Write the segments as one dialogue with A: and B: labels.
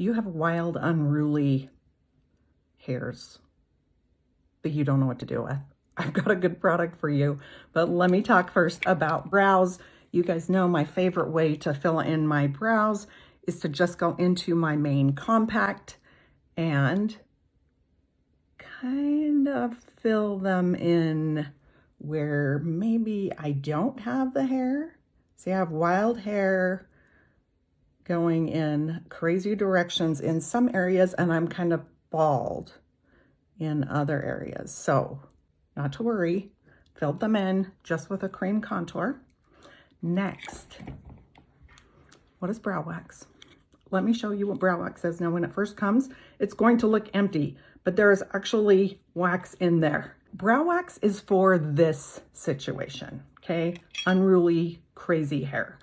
A: you have wild, unruly hairs that you don't know what to do with? I've got a good product for you, but let me talk first about brows. You guys know my favorite way to fill in my brows is to just go into my main compact and kind of fill them in where maybe I don't have the hair. See, I have wild hair going in crazy directions in some areas, and I'm kind of bald in other areas. So not to worry, filled them in just with a cream contour. Next, what is brow wax? Let me show you what brow wax is. Now, when it first comes, it's going to look empty, but there is actually wax in there. Brow wax is for this situation, okay? Unruly, crazy hair.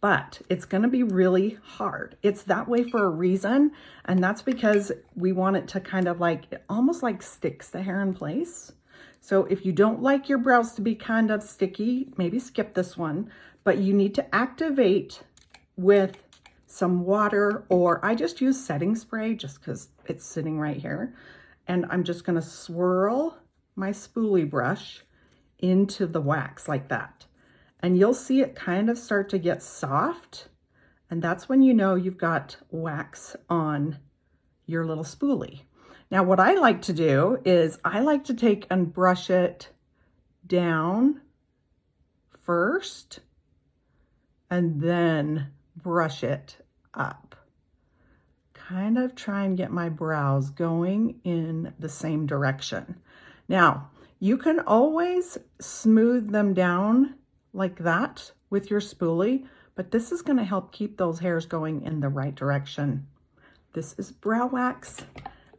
A: But it's gonna be really hard. It's that way for a reason, and that's because we want it to kind of like, almost like sticks the hair in place. So if you don't like your brows to be kind of sticky, maybe skip this one, but you need to activate with some water, or I just use setting spray just because it's sitting right here. And I'm just gonna swirl my spoolie brush into the wax like that. And you'll see it kind of start to get soft. And that's when you know you've got wax on your little spoolie. Now, what I like to do is I like to take and brush it down first and then brush it up. Kind of try and get my brows going in the same direction. Now, you can always smooth them down like that with your spoolie, but this is going to help keep those hairs going in the right direction. This is brow wax,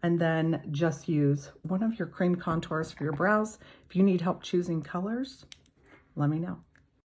A: and then just use one of your cream contours for your brows. If you need help choosing colors, let me know.